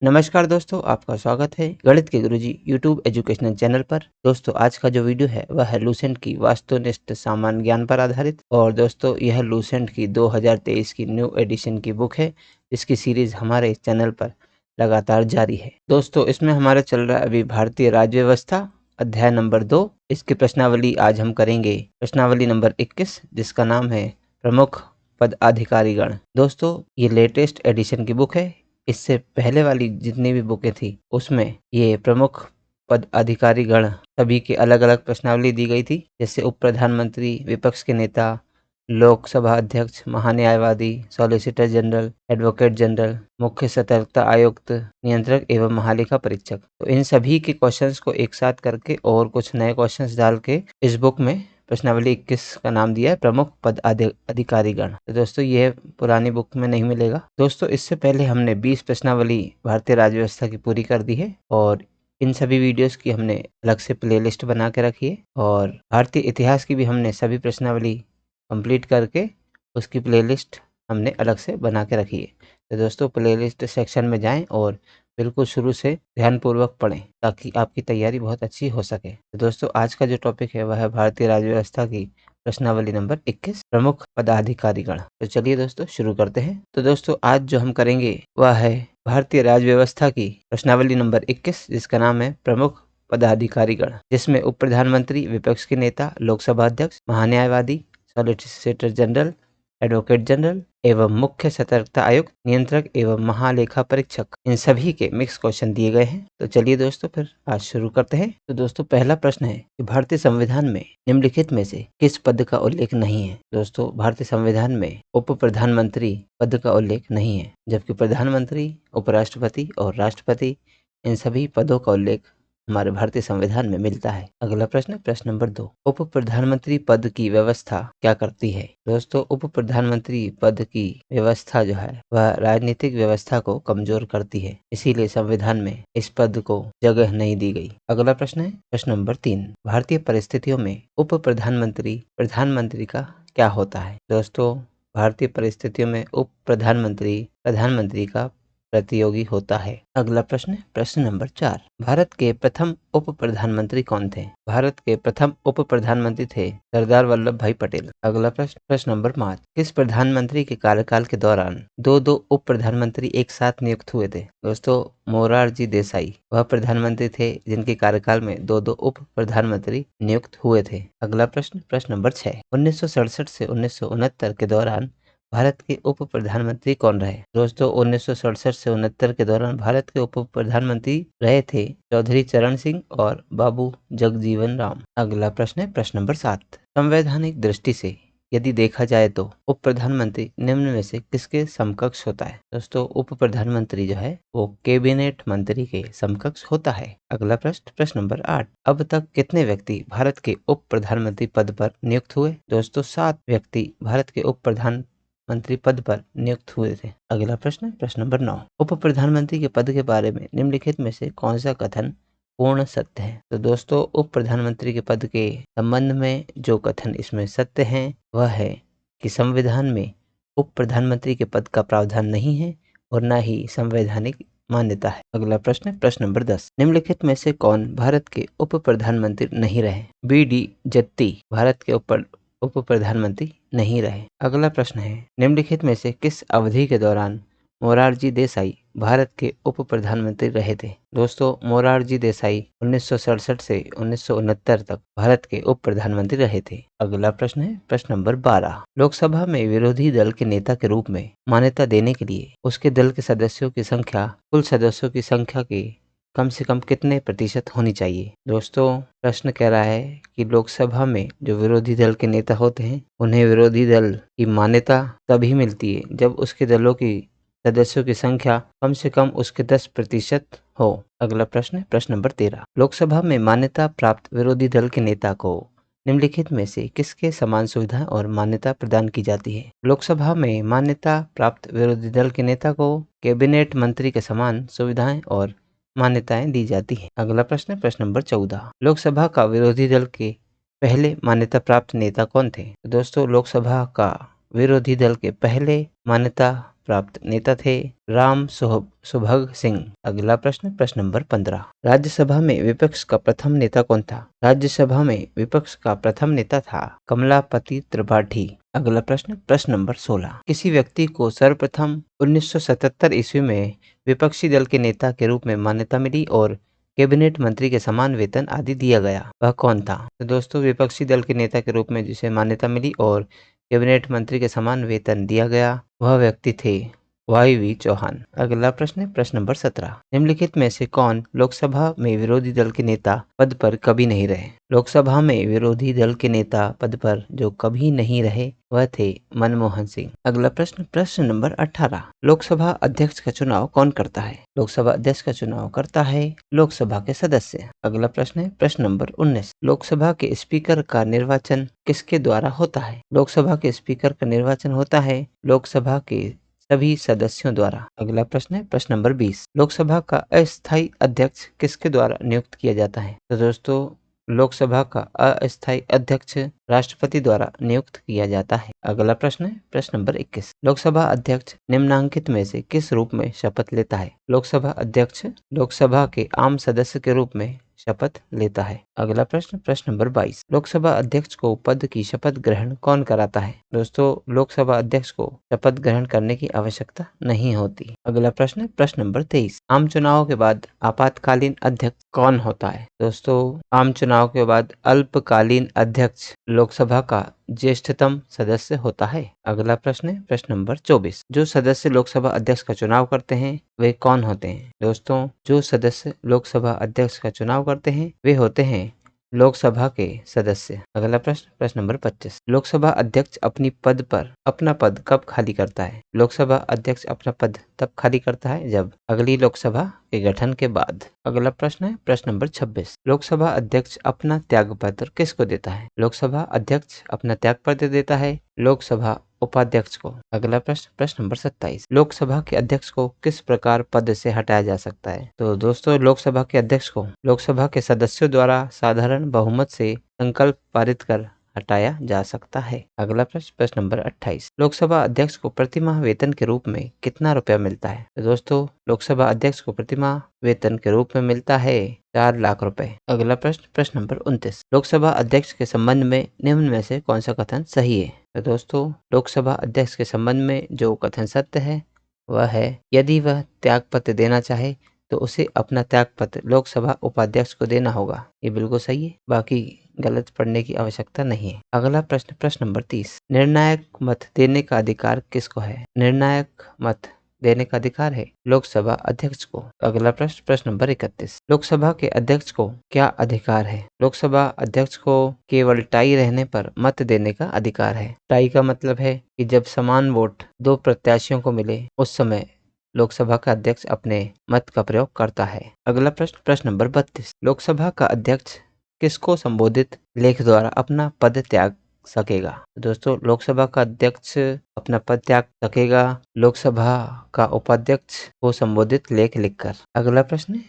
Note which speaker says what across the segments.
Speaker 1: नमस्कार दोस्तों, आपका स्वागत है गणित के गुरुजी यूट्यूब एजुकेशनल चैनल पर। दोस्तों, आज का जो वीडियो है वह है लूसेंट की वास्तुनिष्ठ सामान्य ज्ञान पर आधारित। और दोस्तों, यह लूसेंट की 2023 की न्यू एडिशन की बुक है, जिसकी सीरीज हमारे इस चैनल पर लगातार जारी है। दोस्तों, इसमें हमारा चल रहा है अभी भारतीय राज्य व्यवस्था, अध्याय नंबर 2। इसकी प्रश्नावली आज हम करेंगे प्रश्नावली नंबर 21, जिसका नाम है प्रमुख पदाधिकारीगण। दोस्तों, ये लेटेस्ट एडिशन की बुक है। इससे पहले वाली जितनी भी बुकें थी उसमें ये प्रमुख पद अधिकारी गण सभी की अलग अलग प्रश्नावली दी गई थी, जैसे उप प्रधानमंत्री, विपक्ष के नेता, लोकसभा अध्यक्ष, महान्यायवादी, सॉलिसिटर जनरल, एडवोकेट जनरल, मुख्य सतर्कता आयुक्त, नियंत्रक एवं महालेखा परीक्षक। तो इन सभी के क्वेश्चंस को एक साथ करके और कुछ नए क्वेश्चंस डाल के इस बुक में प्रश्नावली 21 का नाम दिया है प्रमुख पद अधिकारीगण। तो दोस्तों, ये पुरानी बुक में नहीं मिलेगा। दोस्तों, इससे पहले हमने 20 प्रश्नावली भारतीय राज्य व्यवस्था की पूरी कर दी है और इन सभी वीडियोस की हमने अलग से प्लेलिस्ट बना के रखी है। और भारतीय इतिहास की भी हमने सभी प्रश्नावली कंप्लीट करके उसकी प्लेलिस्ट हमने अलग से बना के रखी है। तो दोस्तों, प्लेलिस्ट सेक्शन में जाएं और बिल्कुल शुरू से ध्यानपूर्वक पढ़ें, ताकि आपकी तैयारी बहुत अच्छी हो सके। तो दोस्तों, आज का जो टॉपिक है वह है भारतीय राज्य व्यवस्था की प्रश्नावली नंबर 21, प्रमुख पदाधिकारीगण। तो चलिए दोस्तों, शुरू करते हैं। तो दोस्तों, आज जो हम करेंगे वह है भारतीय राज्य व्यवस्था की प्रश्नावली नंबर 21, जिसका नाम है प्रमुख पदाधिकारीगण, जिसमें उप प्रधानमंत्री, विपक्ष के नेता, लोकसभा अध्यक्ष, महान्यायवादी, सॉलिसिटर जनरल, एडवोकेट जनरल एवं मुख्य सतर्कता आयुक्त, नियंत्रक एवं महालेखा परीक्षक, इन सभी के मिक्स क्वेश्चन दिए गए हैं। तो चलिए दोस्तों, फिर आज शुरू करते हैं। तो दोस्तों, पहला प्रश्न है कि भारतीय संविधान में निम्नलिखित में से किस पद का उल्लेख नहीं है। दोस्तों, भारतीय संविधान में उप प्रधानमंत्री पद का उल्लेख नहीं है, जबकि प्रधानमंत्री, उपराष्ट्रपति और राष्ट्रपति, इन सभी पदों का उल्लेख हमारे भारतीय संविधान में मिलता है। अगला प्रश्न, प्रश्न नंबर 2, उप प्रधानमंत्री पद की व्यवस्था क्या करती है। दोस्तों, उप प्रधानमंत्री पद की व्यवस्था जो है वह राजनीतिक व्यवस्था को कमजोर करती है, इसीलिए संविधान में इस पद को जगह नहीं दी गई। अगला प्रश्न है प्रश्न नंबर 3, भारतीय परिस्थितियों में उप प्रधानमंत्री का क्या होता है। दोस्तों, भारतीय परिस्थितियों में उप प्रधानमंत्री का प्रतियोगी होता है। अगला प्रश्न, प्रश्न नंबर 4, भारत के प्रथम उप प्रधानमंत्री कौन थे। भारत के प्रथम उप प्रधानमंत्री थे सरदार वल्लभ भाई पटेल। अगला प्रश्न, प्रश्न नंबर 5, किस प्रधानमंत्री के कार्यकाल के दौरान दो उप प्रधानमंत्री एक साथ नियुक्त हुए थे। दोस्तों, मोरारजी देसाई वह प्रधानमंत्री थे जिनके कार्यकाल में दो उप प्रधानमंत्री नियुक्त हुए थे। अगला प्रश्न, प्रश्न नंबर 6, 1967 से 1969 के दौरान भारत के उप प्रधानमंत्री कौन रहे। दोस्तों, 1967 से 69 के दौरान भारत के उप प्रधानमंत्री रहे थे चौधरी चरण सिंह और बाबू जगजीवन राम। अगला प्रश्न है प्रश्न नंबर 7, संवैधानिक दृष्टि से यदि देखा जाए तो उप प्रधानमंत्री निम्न में से किसके समकक्ष होता है। दोस्तों, उप प्रधानमंत्री जो है वो कैबिनेट मंत्री के समकक्ष होता है। अगला प्रश्न, प्रश्न नंबर 8, अब तक कितने व्यक्ति भारत के उप प्रधानमंत्री पद पर नियुक्त हुए। दोस्तों, 7 व्यक्ति भारत के उप प्रधानमंत्री पद पर नियुक्त हुए थे। अगला प्रश्न, प्रश्न नंबर 9, उप प्रधानमंत्री के पद के बारे में निम्नलिखित में से कौन सा कथन पूर्ण सत्य है। तो दोस्तों, उप प्रधानमंत्री के पद के संबंध में जो कथन इसमें सत्य है वह है कि संविधान में उप प्रधानमंत्री के पद का प्रावधान नहीं है और न ही संवैधानिक मान्यता है। अगला प्रश्न, प्रश्न नंबर 10, निम्नलिखित में से कौन भारत के उप प्रधानमंत्री नहीं रहे। बी.डी. जत्ती भारत के उप प्रधानमंत्री नहीं रहे। अगला प्रश्न है, निम्नलिखित में से किस अवधि के दौरान मोरारजी देसाई भारत के उप प्रधानमंत्री रहे थे। दोस्तों, मोरारजी देसाई 1967 से 1969 तक भारत के उप प्रधानमंत्री रहे थे। अगला प्रश्न है प्रश्न नंबर 12, लोकसभा में विरोधी दल के नेता के रूप में मान्यता देने के लिए उसके दल के सदस्यों की संख्या कुल सदस्यों की संख्या के कम से कम कितने प्रतिशत होनी चाहिए। दोस्तों, प्रश्न कह रहा है कि लोकसभा में जो विरोधी दल के नेता होते हैं उन्हें विरोधी दल की मान्यता तभी मिलती है जब उसके दलों की सदस्यों की संख्या कम से कम उसके 10% हो। अगला प्रश्न, प्रश्न नंबर 13, लोकसभा में मान्यता प्राप्त विरोधी दल के नेता को निम्नलिखित में से किसके समान सुविधा और मान्यता प्रदान की जाती है। लोकसभा में मान्यता प्राप्त विरोधी दल के नेता को कैबिनेट मंत्री के समान सुविधाएं और मान्यताएं दी जाती है। अगला प्रश्न, प्रश्न नंबर 14, लोकसभा का विरोधी दल के पहले मान्यता प्राप्त नेता कौन थे। दोस्तों, लोकसभा का विरोधी दल के पहले मान्यता प्राप्त नेता थे? राम सुभग सिंह। अगला प्रश्न नंबर 15। राज्यसभा में विपक्ष का प्रथम नेता कौन था? राज्यसभा में विपक्ष का प्रथम नेता था कमलापति त्रिपाठी। अगला प्रश्न नंबर 16। किसी व्यक्ति को सर्वप्रथम 1977 ईस्वी में विपक्षी दल के नेता के रूप में मान्यता मिली और कैबिनेट मंत्री के समान वेतन आदि दिया गया, वह कौन था? तो दोस्तों, विपक्षी दल के नेता के रूप में जिसे मान्यता मिली और कैबिनेट मंत्री के समान वेतन दिया गया, वह व्यक्ति थे वाई चौहान। अगला प्रश्न नंबर 17। निम्नलिखित में से कौन लोकसभा में विरोधी दल के नेता पद पर कभी नहीं रहे? लोकसभा में विरोधी दल के नेता पद पर जो कभी नहीं रहे वह थे मनमोहन सिंह। अगला प्रश्न नंबर 18। लोकसभा अध्यक्ष का चुनाव कौन करता है? लोकसभा अध्यक्ष का चुनाव करता है लोकसभा के सदस्य। अगला प्रश्न नंबर 19। लोकसभा के स्पीकर का निर्वाचन किसके द्वारा होता है? लोकसभा के स्पीकर का निर्वाचन होता है लोकसभा के सभी सदस्यों द्वारा। अगला प्रश्न नंबर 20। लोकसभा का अस्थायी अध्यक्ष किसके द्वारा नियुक्त किया जाता है? तो दोस्तों, लोकसभा का अस्थायी अध्यक्ष राष्ट्रपति द्वारा नियुक्त किया जाता है। अगला प्रश्न नंबर 21। लोकसभा अध्यक्ष निम्नांकित में से किस रूप में शपथ लेता है? लोकसभा अध्यक्ष लोकसभा के आम सदस्य के रूप में शपथ लेता है। अगला प्रश्न नंबर 22। लोकसभा अध्यक्ष को पद की शपथ ग्रहण कौन कराता है? दोस्तों, लोकसभा अध्यक्ष को शपथ ग्रहण करने की आवश्यकता नहीं होती। अगला प्रश्न नंबर 23। आम चुनाव के बाद आपातकालीन अध्यक्ष कौन होता है? दोस्तों, आम चुनाव के बाद अल्पकालीन अध्यक्ष लोकसभा का ज्येष्ठतम सदस्य होता है। अगला प्रश्न नंबर 24। जो सदस्य लोकसभा अध्यक्ष का चुनाव करते हैं वे कौन होते हैं? दोस्तों, जो सदस्य लोकसभा अध्यक्ष का चुनाव करते हैं वे होते हैं लोकसभा के सदस्य। अगला प्रश्न नंबर 25। लोकसभा अध्यक्ष अपना पद कब खाली करता है? लोकसभा अध्यक्ष अपना पद तब खाली करता है जब अगली लोकसभा के गठन के बाद। अगला प्रश्न नंबर 26। लोकसभा अध्यक्ष अपना त्याग पत्र किसको देता है? लोकसभा अध्यक्ष अपना त्याग पत्र देता है लोकसभा उपाध्यक्ष को। अगला प्रश्न नंबर 27। लोकसभा के अध्यक्ष को किस प्रकार पद से हटाया जा सकता है? तो दोस्तों, लोकसभा के अध्यक्ष को लोकसभा के सदस्यों द्वारा साधारण बहुमत से संकल्प पारित कर हटाया जा सकता है। अगला प्रश्न नंबर 28। लोकसभा अध्यक्ष को प्रतिमाह वेतन के रूप में कितना रुपया मिलता है? तो दोस्तों, लोकसभा अध्यक्ष को प्रतिमाह वेतन के रूप में मिलता है 4 लाख रुपए। अगला प्रश्न नंबर 29। लोकसभा अध्यक्ष के संबंध में निम्न में से कौन सा कथन सही है? तो दोस्तों, लोकसभा अध्यक्ष के संबंध में जो कथन सत्य है वह है, यदि वह त्यागपत्र देना चाहे तो उसे अपना त्यागपत्र लोकसभा उपाध्यक्ष को देना होगा। ये बिल्कुल सही है, बाकी गलत पढ़ने की आवश्यकता नहीं है। अगला प्रश्न नंबर 30। निर्णायक मत देने का अधिकार किसको है? निर्णायक मत देने का अधिकार है लोकसभा अध्यक्ष को। अगला प्रश्न नंबर 31। लोकसभा के अध्यक्ष को क्या अधिकार है? लोकसभा अध्यक्ष को केवल टाई रहने पर मत देने का अधिकार है। टाई का मतलब है कि जब समान वोट 2 प्रत्याशियों को मिले उस समय लोकसभा का अध्यक्ष अपने मत का प्रयोग करता है। अगला प्रश्न नंबर 32। लोकसभा का अध्यक्ष किसको संबोधित लेख द्वारा अपना पद त्याग सकेगा? दोस्तों, लोकसभा का अध्यक्ष अपना पद त्याग सकेगा लोकसभा का उपाध्यक्ष को संबोधित लेख लिखकर। अगला प्रश्न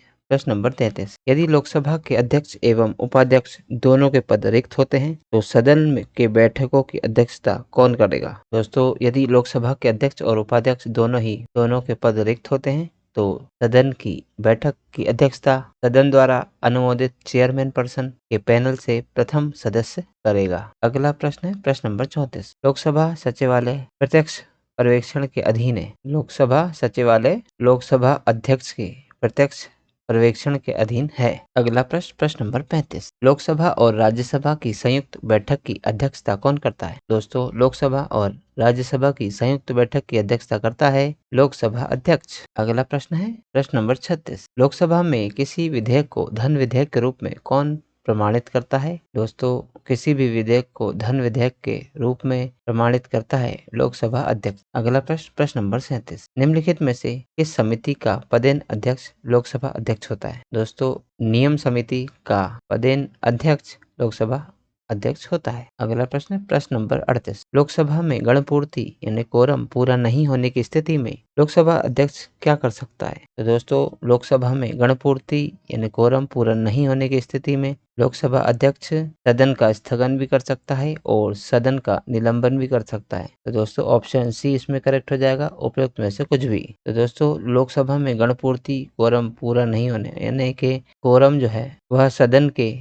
Speaker 1: नंबर 33। यदि लोकसभा के अध्यक्ष एवं उपाध्यक्ष दोनों के पद रिक्त होते हैं तो सदन के बैठकों की अध्यक्षता कौन करेगा? दोस्तों, यदि लोकसभा के अध्यक्ष और उपाध्यक्ष दोनों के पद रिक्त होते हैं तो सदन की बैठक की अध्यक्षता सदन द्वारा अनुमोदित चेयरमैन पर्सन के पैनल से प्रथम सदस्य करेगा। अगला प्रश्न नंबर 34। लोकसभा सचिवालय प्रत्यक्ष पर्यवेक्षण के अधीन है। लोकसभा सचिवालय लोकसभा अध्यक्ष के प्रत्यक्ष पर्यवेक्षण के अधीन है। अगला प्रश्न नंबर 35। लोकसभा और राज्यसभा की संयुक्त बैठक की अध्यक्षता कौन करता है? दोस्तों, लोकसभा और राज्यसभा की संयुक्त बैठक की अध्यक्षता करता है लोकसभा अध्यक्ष। अगला प्रश्न नंबर 36। लोकसभा में किसी विधेयक को धन विधेयक के रूप में कौन प्रमाणित करता है? दोस्तों, किसी भी विधेयक को धन विधेयक के रूप में प्रमाणित करता है लोकसभा अध्यक्ष। अगला प्रश्न नंबर 37। निम्नलिखित में से किस समिति का पदेन अध्यक्ष लोकसभा अध्यक्ष होता है? दोस्तों, नियम समिति का पदेन अध्यक्ष लोकसभा अध्यक्ष होता है। अगला प्रश्न है प्रश्न नंबर 38। लोकसभा में गणपूर्ति यानी कोरम पूरा नहीं होने की स्थिति में लोकसभा अध्यक्ष क्या कर सकता है? तो दोस्तों लोकसभा में गणपूर्ति यानी कोरम पूरा नहीं होने की स्थिति में लोकसभा अध्यक्ष सदन का स्थगन भी कर सकता है और सदन का निलंबन भी कर सकता है। तो दोस्तों ऑप्शन सी इसमें करेक्ट हो जाएगा, उपयुक्त में से कुछ भी। तो दोस्तों लोकसभा में गणपूर्ति कोरम पूरा नहीं होने यानी कि कोरम जो है वह सदन के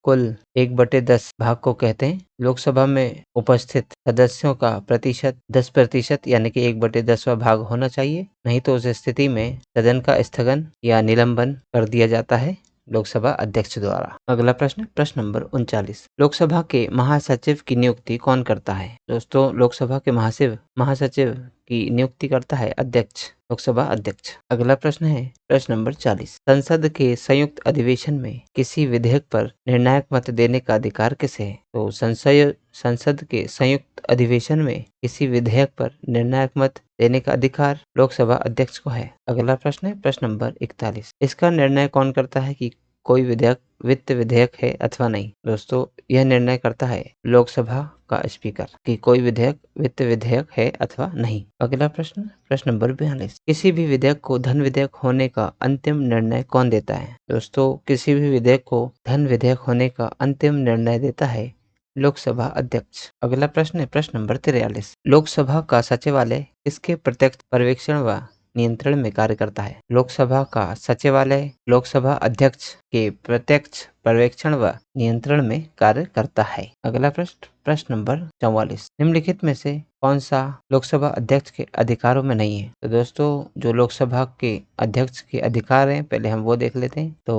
Speaker 1: कुल 1/10 भाग को कहते हैं। लोकसभा में उपस्थित सदस्यों का प्रतिशत 10% यानी कि 1/10वां भाग होना चाहिए, नहीं तो उस स्थिति में सदन का स्थगन या निलंबन कर दिया जाता है लोकसभा अध्यक्ष द्वारा। अगला प्रश्न प्रश्न नंबर 39। लोकसभा के महासचिव की नियुक्ति कौन करता है? दोस्तों लोकसभा के महासचिव की नियुक्ति करता है अध्यक्ष, लोकसभा अध्यक्ष। अगला प्रश्न है प्रश्न नंबर 40। संसद के संयुक्त अधिवेशन में किसी विधेयक पर निर्णायक मत देने का अधिकार किसे है? तो संसद के संयुक्त अधिवेशन में किसी विधेयक पर निर्णायक मत देने का अधिकार लोकसभा अध्यक्ष को है। अगला प्रश्न है प्रश्न नंबर 41। इसका निर्णय कौन करता है कि कोई विधेयक वित्त विधेयक है अथवा नहीं? दोस्तों यह निर्णय करता है लोकसभा का स्पीकर कि कोई विधेयक वित्त विधेयक है अथवा नहीं। अगला प्रश्न प्रश्न नंबर 42। किसी भी विधेयक को धन विधेयक होने का अंतिम निर्णय कौन देता है? दोस्तों किसी भी विधेयक को धन विधेयक होने का अंतिम निर्णय देता है लोकसभा अध्यक्ष। अगला प्रश्न है प्रश्न नंबर 43। लोकसभा का सचिवालय किसके प्रत्यक्ष पर्यवेक्षण व नियंत्रण में कार्य करता है? लोकसभा का सचिवालय लोकसभा अध्यक्ष के प्रत्यक्ष पर्यवेक्षण व नियंत्रण में कार्य करता है। अगला प्रश्न नंबर 44। निम्नलिखित में से कौन सा लोकसभा अध्यक्ष के अधिकारों में नहीं है? तो दोस्तों जो लोकसभा के अध्यक्ष के अधिकार हैं पहले हम वो देख लेते हैं। तो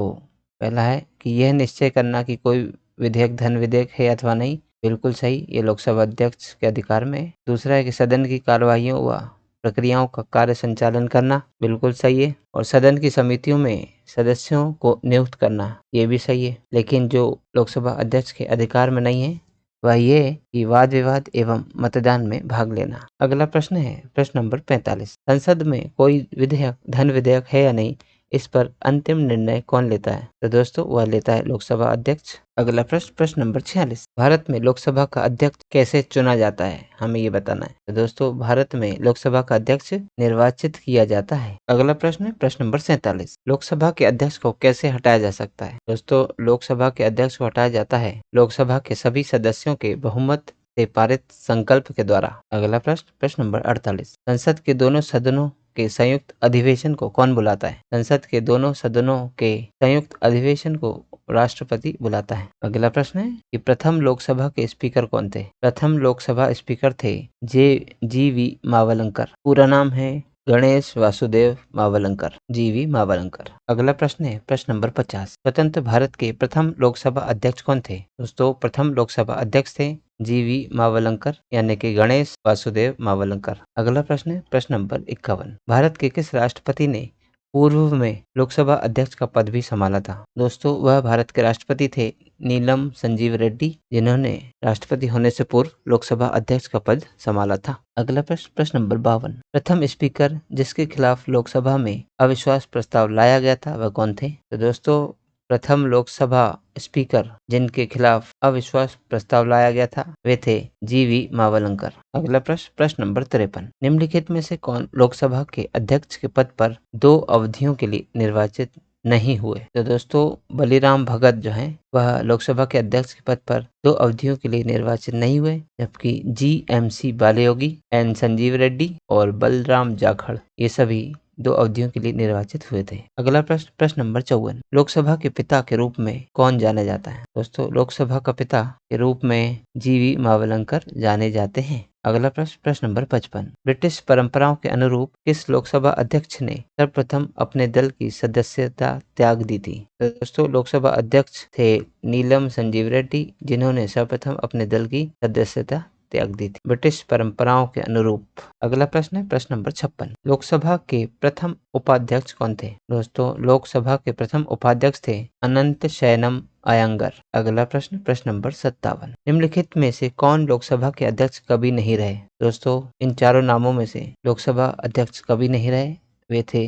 Speaker 1: पहला है कि यह निश्चय करना कि कोई विधेयक धन विधेयक है अथवा नहीं, बिल्कुल सही, ये लोकसभा अध्यक्ष के अधिकार में है। दूसरा है कि सदन की कार्यवाहियों व प्रक्रियाओं का कार्य संचालन करना, बिल्कुल सही है। और सदन की समितियों में सदस्यों को नियुक्त करना, ये भी सही है। लेकिन जो लोकसभा अध्यक्ष के अधिकार में नहीं है वह ये है कि वाद विवाद एवं मतदान में भाग लेना। अगला प्रश्न है प्रश्न नंबर 45। संसद में कोई विधेयक धन विधेयक है या नहीं, इस पर अंतिम निर्णय कौन लेता है? तो दोस्तों वह लेता है लोकसभा अध्यक्ष। अगला प्रश्न नंबर 46। भारत में लोकसभा का अध्यक्ष कैसे चुना जाता है, हमें ये बताना है। तो दोस्तों भारत में लोकसभा का अध्यक्ष निर्वाचित किया जाता है। अगला प्रश्न है प्रश्न नंबर 47। लोकसभा के अध्यक्ष को कैसे हटाया जा सकता है? दोस्तों लोकसभा के अध्यक्ष को हटाया जाता है लोकसभा के सभी सदस्यों के बहुमत से पारित संकल्प के द्वारा। अगला प्रश्न नंबर 48। संसद के दोनों सदनों के संयुक्त अधिवेशन को कौन बुलाता है? संसद के दोनों सदनों के संयुक्त अधिवेशन को राष्ट्रपति बुलाता है। अगला प्रश्न है कि प्रथम लोकसभा के स्पीकर कौन थे? प्रथम लोकसभा स्पीकर थे जी.वी. मावलंकर। पूरा नाम है गणेश वासुदेव मावलंकर, जी.वी. मावलंकर। अगला प्रश्न है प्रश्न नंबर 50। स्वतंत्र भारत के प्रथम लोकसभा अध्यक्ष कौन थे? दोस्तों प्रथम लोकसभा अध्यक्ष थे जी.वी. मावलंकर यानी कि गणेश वासुदेव मावलंकर। अगला प्रश्न है प्रश्न नंबर 51। भारत के किस राष्ट्रपति ने पूर्व में लोकसभा अध्यक्ष का पद भी संभाला था? दोस्तों वह भारत के राष्ट्रपति थे नीलम संजीव रेड्डी, जिन्होंने राष्ट्रपति होने से पूर्व लोकसभा अध्यक्ष का पद संभाला था। अगला प्रश्न नंबर 52। प्रथम स्पीकर जिसके खिलाफ लोकसभा में अविश्वास प्रस्ताव लाया गया था वह कौन थे? तो दोस्तों प्रथम लोकसभा स्पीकर जिनके खिलाफ अविश्वास प्रस्ताव लाया गया था वे थे जी.वी. मावलंकर। अगला प्रश्न नंबर 53। निम्नलिखित में से कौन लोकसभा के अध्यक्ष के पद पर 2 अवधियों के लिए निर्वाचित नहीं हुए? तो दोस्तों बलिराम भगत जो हैं वह लोकसभा के अध्यक्ष के पद पर 2 अवधियों के लिए निर्वाचित नहीं हुए, जबकि जी.एम.सी. बालयोगी, एन. संजीव रेड्डी और बलराम जाखड़ ये सभी 2 अवधियों के लिए निर्वाचित हुए थे। अगला प्रश्न नंबर 54। लोकसभा के पिता के रूप में कौन जाना जाता है? दोस्तों लोकसभा का पिता के रूप में जी.वी. मावलंकर जाने जाते हैं। अगला प्रश्न नंबर 55। ब्रिटिश परंपराओं के अनुरूप किस लोकसभा अध्यक्ष ने सर्वप्रथम अपने दल की सदस्यता त्याग दी थी? तो दोस्तों लोकसभा अध्यक्ष थे नीलम संजीव रेड्डी, जिन्होंने सर्वप्रथम अपने दल की सदस्यता त्याग दी थी ब्रिटिश परंपराओं के अनुरूप। अगला प्रश्न है प्रश्न नंबर 56। लोकसभा के प्रथम उपाध्यक्ष कौन थे? दोस्तों लोकसभा के प्रथम उपाध्यक्ष थे अनंत शयनम अयंगर। अगला प्रश्न नंबर 57। निम्नलिखित में से कौन लोकसभा के अध्यक्ष कभी नहीं रहे? दोस्तों इन चारों नामों में से लोकसभा अध्यक्ष कभी नहीं रहे वे थे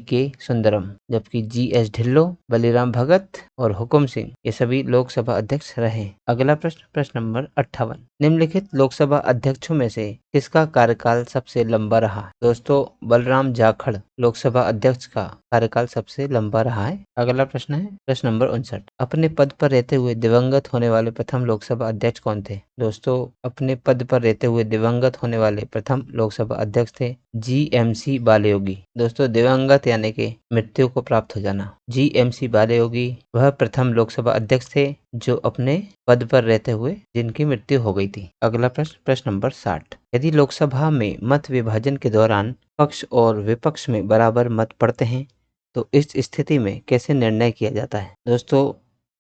Speaker 1: के सुंदरम, जबकि GS ढिल्लो, बलिराम भगत और हुकुम सिंह ये सभी लोकसभा अध्यक्ष रहे। अगला प्रश्न, प्रश्न नंबर 58, निम्नलिखित लोकसभा अध्यक्षों में से किसका कार्यकाल सबसे लंबा रहा? दोस्तों, बलराम जाखड़ लोकसभा अध्यक्ष का कार्यकाल सबसे लंबा रहा है। अगला प्रश्न है प्रश्न नंबर 59, अपने पद पर रहते हुए दिवंगत होने वाले प्रथम लोकसभा अध्यक्ष कौन थे? दोस्तों, अपने पद पर रहते हुए दिवंगत होने वाले प्रथम लोकसभा अध्यक्ष थे GMC बालयोगी। दोस्तों, दिवंगत यानी कि मृत्यु को प्राप्त हो जाना। GMC बालयोगी वह प्रथम लोकसभा अध्यक्ष थे जो अपने पद पर रहते हुए जिनकी मृत्यु हो गई थी। अगला प्रश्न, प्रश्न नंबर 60, यदि लोकसभा में मत विभाजन के दौरान पक्ष और विपक्ष में बराबर मत पड़ते हैं तो इस स्थिति में कैसे निर्णय किया जाता है? दोस्तों,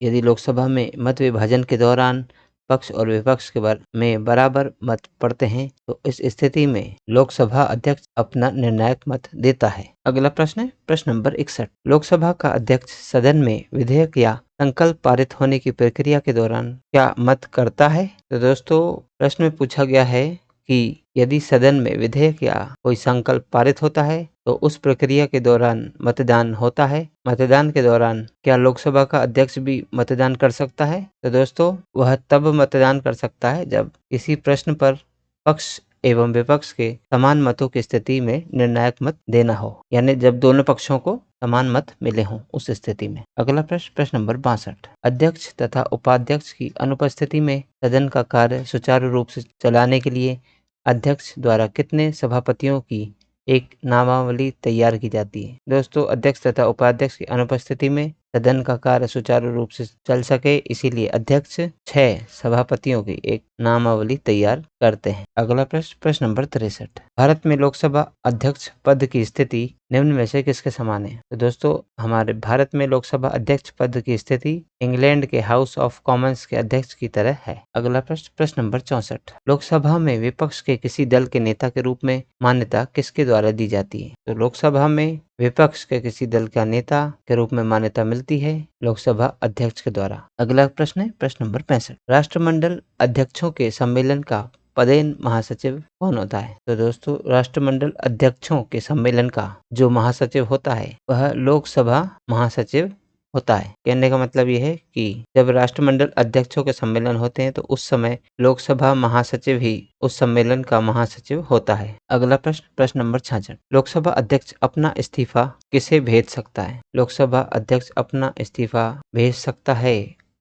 Speaker 1: यदि लोकसभा में मत विभाजन के दौरान पक्ष और विपक्ष में बराबर मत पड़ते हैं तो इस स्थिति में लोकसभा अध्यक्ष अपना निर्णायक मत देता है। अगला प्रश्न है प्रश्न नंबर 61, लोकसभा का अध्यक्ष सदन में विधेयक या संकल्प पारित होने की प्रक्रिया के दौरान क्या मत करता है? तो दोस्तों, प्रश्न में पूछा गया है कि यदि सदन में विधेयक या कोई संकल्प पारित होता है तो उस प्रक्रिया के दौरान मतदान होता है। मतदान के दौरान क्या लोकसभा का अध्यक्ष भी मतदान कर सकता है? तो दोस्तों, वह तब मतदान कर सकता है जब किसी प्रश्न पर पक्ष एवं विपक्ष के समान मतों की स्थिति में निर्णायक मत देना हो, यानी जब दोनों पक्षों को समान मत मिले हों उस स्थिति में। अगला प्रश्न, प्रश्न नंबर 62, अध्यक्ष तथा उपाध्यक्ष की अनुपस्थिति में सदन का कार्य सुचारू रूप से चलाने के लिए अध्यक्ष द्वारा कितने सभापतियों की एक नामावली तैयार की जाती है? दोस्तों, अध्यक्ष तथा उपाध्यक्ष की अनुपस्थिति में सदन का कार्य सुचारू रूप से चल सके इसीलिए अध्यक्ष 6 सभापतियों की एक नामावली तैयार करते हैं। अगला प्रश्न, प्रश्न नंबर 63, भारत में लोकसभा अध्यक्ष पद की स्थिति निम्न में से किसके समान है? तो दोस्तों, हमारे भारत में लोकसभा अध्यक्ष पद की स्थिति इंग्लैंड के हाउस ऑफ कॉमन्स के अध्यक्ष की तरह है। अगला प्रश्न, प्रश्न नंबर 64, लोकसभा में विपक्ष के किसी दल के नेता के रूप में मान्यता किसके द्वारा दी जाती है? तो लोकसभा में विपक्ष के किसी दल का नेता के रूप में मान्यता मिलती है लोकसभा अध्यक्ष के द्वारा। अगला प्रश्न है प्रश्न नंबर 65, राष्ट्रमंडल अध्यक्षों के सम्मेलन का पदेन महासचिव कौन होता है? तो दोस्तों, राष्ट्रमंडल अध्यक्षों के सम्मेलन का जो महासचिव होता है वह लोकसभा महासचिव होता है। कहने का मतलब ये है कि जब राष्ट्रमंडल अध्यक्षों के सम्मेलन होते हैं तो उस समय लोकसभा महासचिव ही उस सम्मेलन का महासचिव होता है। अगला प्रश्न, प्रश्न नंबर 66, लोकसभा अध्यक्ष अपना इस्तीफा किसे भेज सकता है? लोकसभा अध्यक्ष अपना इस्तीफा भेज सकता है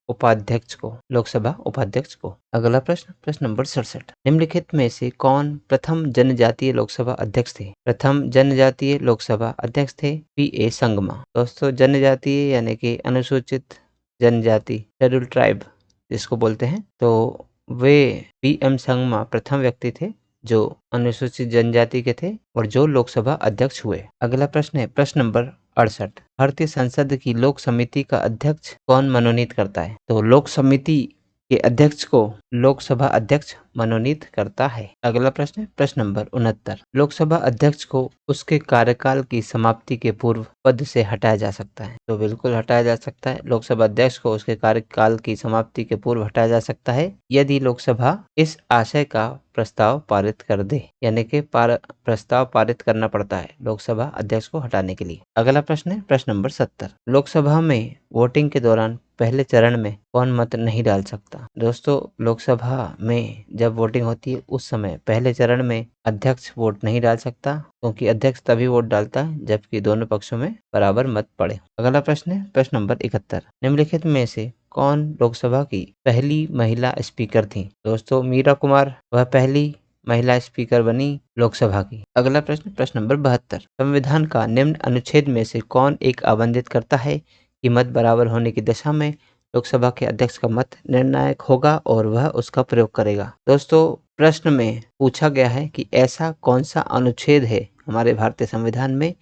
Speaker 1: उपाध्यक्ष को, लोकसभा उपाध्यक्ष को। अगला प्रश्न, प्रश्न नंबर 67, निम्नलिखित में से कौन प्रथम जनजातीय लोकसभा अध्यक्ष थे? प्रथम जनजातीय लोकसभा अध्यक्ष थे PA संगमा। दोस्तों, जनजातीय यानी कि अनुसूचित जनजाति, शेड्यूल ट्राइब जिसको बोलते हैं, तो वे PM संगमा प्रथम व्यक्ति थे जो अनुसूचित जनजाति के थे और जो लोकसभा अध्यक्ष हुए। अगला प्रश्न है प्रश्न नंबर 68, भारतीय संसद की लोक समिति का अध्यक्ष कौन मनोनीत करता है? तो लोक समिति के अध्यक्ष को लोकसभा अध्यक्ष मनोनीत करता है। अगला प्रश्न है प्रश्न नंबर 69, लोकसभा अध्यक्ष को उसके कार्यकाल की समाप्ति के पूर्व पद से हटाया जा सकता है? तो बिल्कुल हटाया जा सकता है। लोकसभा अध्यक्ष को उसके कार्यकाल की समाप्ति के पूर्व हटाया जा सकता है यदि लोकसभा इस आशय का प्रस्ताव पारित कर दे, यानी कि प्रस्ताव पारित करना पड़ता है लोकसभा अध्यक्ष को हटाने के लिए। अगला प्रश्न है प्रश्न नंबर 70, लोकसभा में वोटिंग के दौरान पहले चरण में कौन मत नहीं डाल सकता? दोस्तों, लोकसभा में जब वोटिंग होती है उस समय पहले चरण में अध्यक्ष वोट नहीं डाल सकता क्योंकि अध्यक्ष तभी वोट डालता है जबकि दोनों पक्षों में बराबर मत पड़े। अगला प्रश्न है प्रश्न नंबर 71, निम्नलिखित में से कौन लोकसभा की पहली महिला स्पीकर थी? दोस्तों, मीरा कुमार वह पहली महिला स्पीकर बनी लोकसभा की। अगला प्रश्न, प्रश्न नंबर 72, संविधान का निम्न अनुच्छेद में से कौन एक आवंटित करता है कि मत बराबर होने की दशा में लोकसभा के अध्यक्ष का मत निर्णायक होगा और वह उसका प्रयोग करेगा? दोस्तों, प्रश्न में पूछा गया है कि ऐसा कौन सा अनुच्छेद है हमारे भारतीय संविधान में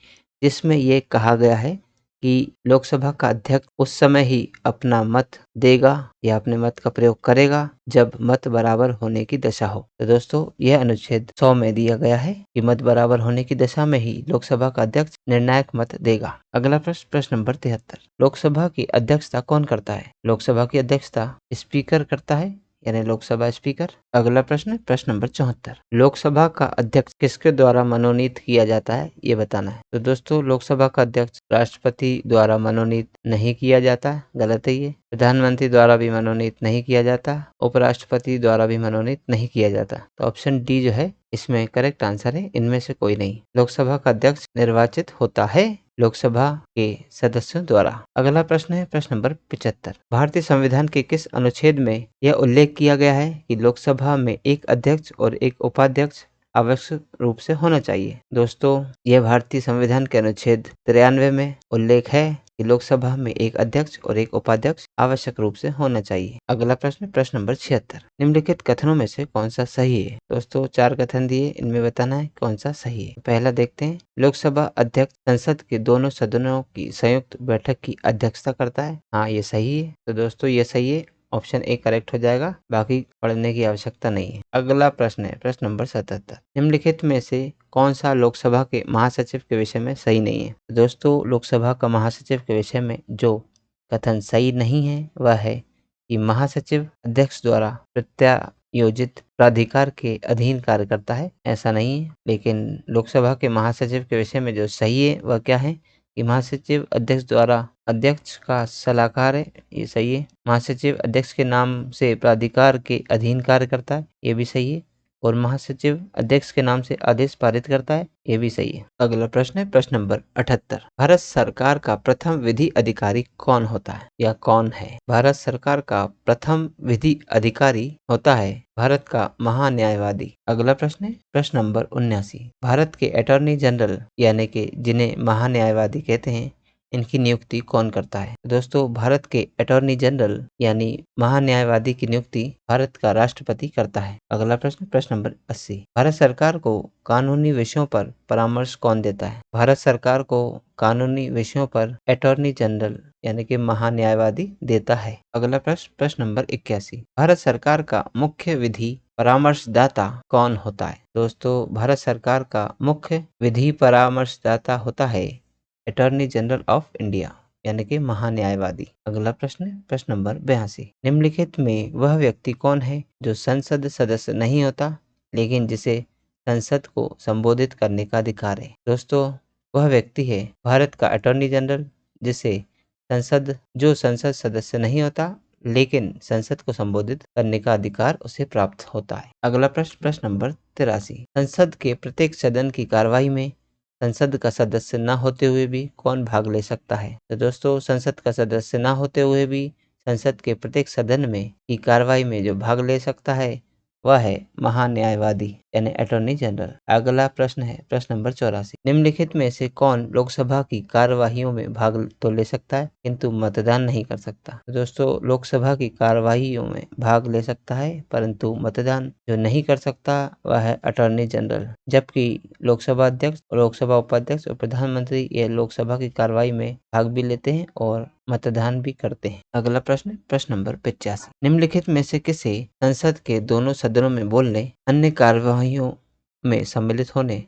Speaker 1: जिसमें ये कहा गया है कि लोकसभा का अध्यक्ष उस समय ही अपना मत देगा या अपने मत का प्रयोग करेगा जब मत बराबर होने की दशा हो। तो दोस्तों, यह अनुच्छेद 100 में दिया गया है कि मत बराबर होने की दशा में ही लोकसभा का अध्यक्ष निर्णायक मत देगा। अगला प्रश्न, प्रश्न नंबर 73, लोकसभा की अध्यक्षता कौन करता है? लोकसभा की अध्यक्षता स्पीकर करता है यानी लोकसभा स्पीकर। अगला प्रश्न नंबर 74, लोकसभा का अध्यक्ष किसके द्वारा मनोनीत किया जाता है, ये बताना है। तो दोस्तों लोकसभा का अध्यक्ष राष्ट्रपति द्वारा मनोनीत नहीं किया जाता, गलत है ये। प्रधानमंत्री द्वारा भी मनोनीत नहीं किया जाता, उपराष्ट्रपति द्वारा भी मनोनीत नहीं किया जाता। तो ऑप्शन डी जो है इसमें करेक्ट आंसर है, इनमें से कोई नहीं। लोकसभा का अध्यक्ष निर्वाचित होता है लोकसभा के सदस्यों द्वारा। अगला प्रश्न है प्रश्न नंबर 75, भारतीय संविधान के किस अनुच्छेद में यह उल्लेख किया गया है कि लोकसभा में एक अध्यक्ष और एक उपाध्यक्ष आवश्यक रूप से होना चाहिए। दोस्तों यह भारतीय संविधान के अनुच्छेद 93 में उल्लेख है कि लोकसभा में एक अध्यक्ष और एक उपाध्यक्ष आवश्यक रूप से होना चाहिए। अगला प्रश्न नंबर 76, निम्नलिखित कथनों में से कौन सा सही है। दोस्तों 4 कथन दिए, इनमें बताना है कौन सा सही है। पहला देखते हैं, लोकसभा अध्यक्ष संसद के दोनों सदनों की संयुक्त बैठक की अध्यक्षता करता है। हाँ ये सही है। तो दोस्तों ये सही है, ऑप्शन ए करेक्ट हो जाएगा, बाकी पढ़ने की आवश्यकता नहीं है। अगला प्रश्न है प्रश्न नंबर 77, निम्नलिखित में से कौन सा लोकसभा के महासचिव के विषय में सही नहीं है। दोस्तों लोकसभा का महासचिव के विषय में जो कथन सही नहीं है वह है कि महासचिव अध्यक्ष द्वारा प्रत्यायोजित प्राधिकार के अधीन कार्य करता है, ऐसा नहीं है। लेकिन लोकसभा के महासचिव के विषय में जो सही है वह क्या है कि महासचिव अध्यक्ष द्वारा अध्यक्ष का सलाहकार है, ये सही है। महासचिव अध्यक्ष के नाम से प्राधिकार के अधीन कार्य करता है, ये भी सही है। और महासचिव अध्यक्ष के नाम से आदेश पारित करता है, ये भी सही है। अगला प्रश्न है प्रश्न नंबर 78, भारत सरकार का प्रथम विधि अधिकारी कौन होता है या कौन है। भारत सरकार का प्रथम विधि अधिकारी होता है भारत का महान्यायवादी। अगला प्रश्न है प्रश्न नंबर 79, भारत के अटॉर्नी जनरल यानी कि जिन्हें महान्यायवादी कहते हैं, इनकी नियुक्ति कौन करता है। दोस्तों भारत के अटॉर्नी जनरल यानी महान्यायवादी की नियुक्ति भारत का राष्ट्रपति करता है। अगला प्रश्न नंबर 80, भारत सरकार को कानूनी विषयों पर परामर्श कौन देता है। भारत सरकार को कानूनी विषयों पर अटॉर्नी जनरल यानी कि महान्यायवादी देता है। अगला प्रश्न नंबर 81, भारत सरकार का मुख्य विधि परामर्शदाता कौन होता है। दोस्तों भारत सरकार का मुख्य विधि परामर्शदाता होता है अटॉर्नी जनरल ऑफ इंडिया यानी कि महान्यायवादी। अगला प्रश्न नंबर 82, निम्नलिखित में वह व्यक्ति कौन है जो संसद सदस्य नहीं होता लेकिन जिसे संसद को संबोधित करने का अधिकार है। दोस्तों वह व्यक्ति है भारत का अटॉर्नी जनरल जिसे संसद सदस्य नहीं होता लेकिन संसद को संबोधित करने का अधिकार उसे प्राप्त होता है। अगला प्रश्न नंबर 83, संसद के प्रत्येक सदन की कार्यवाही में संसद का सदस्य न होते हुए भी कौन भाग ले सकता है। तो दोस्तों संसद का सदस्य न होते हुए भी संसद के प्रत्येक सदन में की कार्रवाई में जो भाग ले सकता है वह है महान्यायवादी यानी अटॉर्नी जनरल। अगला प्रश्न है प्रश्न नंबर 84, निम्नलिखित में से कौन लोकसभा की कार्यवाहियों में भाग तो ले सकता है किंतु मतदान नहीं कर सकता। दोस्तों लोकसभा की कार्यवाहियों में भाग ले सकता है परंतु मतदान जो नहीं कर सकता वह है अटॉर्नी जनरल, जबकि लोकसभा अध्यक्ष, लोकसभा उपाध्यक्ष और प्रधानमंत्री ये लोकसभा की कार्यवाही में भाग भी लेते हैं और मतदान भी करते हैं। अगला प्रश्न नंबर 85, निम्नलिखित में से किसे संसद के दोनों सदनों में बोलने, अन्य कार्यवाहियों में सम्मिलित होने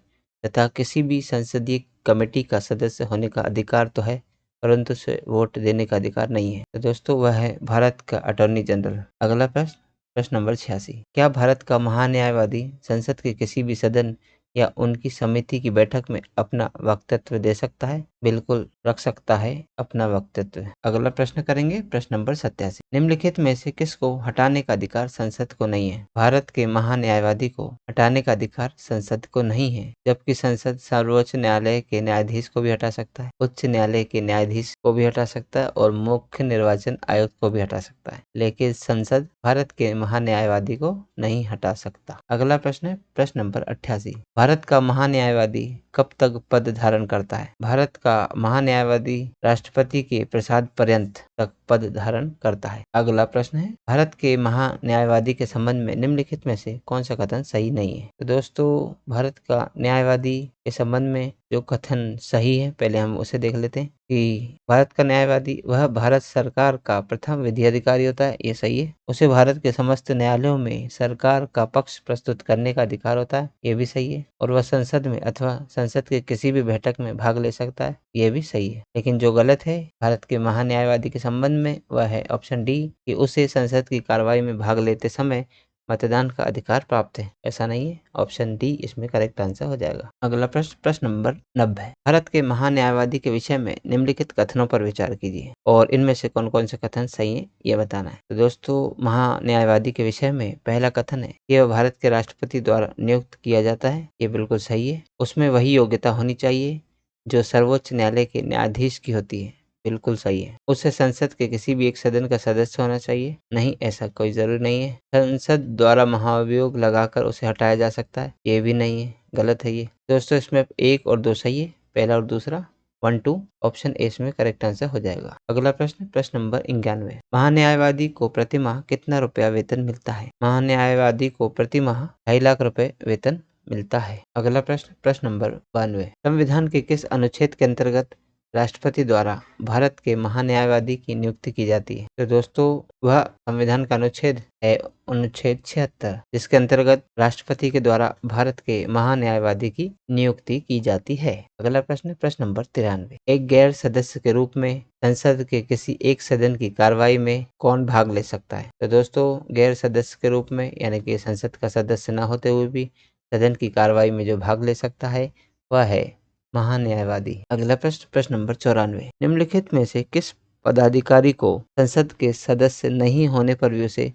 Speaker 1: तथा किसी भी संसदीय कमेटी का सदस्य होने का अधिकार तो है परंतु उसे वोट देने का अधिकार नहीं है। तो दोस्तों वह है भारत का अटॉर्नी जनरल। अगला प्रश्न नंबर 86, क्या भारत का महान्यायवादी संसद के किसी भी सदन या उनकी समिति की बैठक में अपना वक्तव्य दे सकता है। बिल्कुल रख सकता है अपना वक्तव्य। अगला प्रश्न करेंगे प्रश्न नंबर 87, निम्नलिखित में से किसको हटाने का अधिकार संसद को नहीं है। भारत के महान्यायवादी को हटाने का अधिकार संसद को नहीं है, जबकि संसद सर्वोच्च न्यायालय के न्यायाधीश को भी हटा सकता है, उच्च न्यायालय के न्यायाधीश को भी हटा सकता है और मुख्य निर्वाचन आयुक्त को भी हटा सकता है, लेकिन संसद भारत के महान्यायवादी को नहीं हटा सकता। अगला प्रश्न नंबर 88, भारत का महान्यायवादी कब तक पद धारण करता है। भारत का महान्यायवादी राष्ट्रपति के प्रसाद पर्यंत तक पद धारण करता है। अगला प्रश्न है, भारत के महान्यायवादी के संबंध में निम्नलिखित में से कौन सा कथन सही नहीं है। तो दोस्तों भारत का न्यायवादी के संबंध में जो कथन सही है पहले हम उसे देख लेते हैं कि भारत का न्यायवादी वह भारत सरकार का प्रथम विधि अधिकारी होता है, ये सही है। उसे भारत के समस्त न्यायालयों में सरकार का पक्ष प्रस्तुत करने का अधिकार होता है, ये भी सही है। और वह संसद में अथवा संसद के किसी भी बैठक में भाग ले सकता है, ये भी सही है। लेकिन जो गलत है, भारत के महान्यायवादी के संबंध में वह है ऑप्शन डी कि उसे संसद की कार्रवाई में भाग लेते समय मतदान का अधिकार प्राप्त है। ऐसा नहीं है, ऑप्शन डी इसमें करेक्ट आंसर हो जाएगा। अगला प्रश्न, प्रश्न नंबर 90। भारत के महान्यायवादी के विषय में निम्नलिखित कथनों पर विचार कीजिए और इनमें से कौन कौन से कथन सही है यह बताना है। तो दोस्तों, महान्यायवादी के विषय में पहला कथन है कि वह भारत के राष्ट्रपति द्वारा नियुक्त किया जाता है। ये बिल्कुल सही है। उसमें वही योग्यता होनी चाहिए जो सर्वोच्च न्यायालय के न्यायाधीश की होती है। बिल्कुल सही है। उसे संसद के किसी भी एक सदन का सदस्य होना चाहिए। नहीं, ऐसा कोई जरूरी नहीं है। संसद द्वारा महाभियोग लगाकर उसे हटाया जा सकता है। ये भी नहीं है, गलत है ये। दोस्तों, इसमें 1 और 2 सही है, पहला और दूसरा 1, 2 ऑप्शन ए इसमें करेक्ट आंसर हो जाएगा। अगला प्रश्न, प्रश्न नंबर 91। महान्यायवादी को प्रतिमाह कितना रुपया वेतन मिलता है? महान्यायवादी को प्रतिमाह 2.5 लाख रुपए वेतन मिलता है। अगला प्रश्न, प्रश्न नंबर 92। संविधान के किस अनुच्छेद के अंतर्गत राष्ट्रपति द्वारा भारत के महान्यायवादी की नियुक्ति की जाती है? तो दोस्तों, वह संविधान का अनुच्छेद है अनुच्छेद 76, जिसके अंतर्गत राष्ट्रपति के द्वारा भारत के महान्यायवादी की नियुक्ति की जाती है। अगला प्रश्न, प्रश्न नंबर 93। एक गैर सदस्य के रूप में संसद के किसी एक सदन की कार्रवाई में कौन भाग ले सकता है? तो दोस्तों, गैर सदस्य के रूप में यानी कि संसद का सदस्य न होते हुए भी सदन की कार्रवाई में जो भाग ले सकता है वह है महान्यायवादी। अगला प्रश्न, प्रश्न नंबर 94। निम्नलिखित में से किस पदाधिकारी को संसद के सदस्य नहीं होने पर भी उसे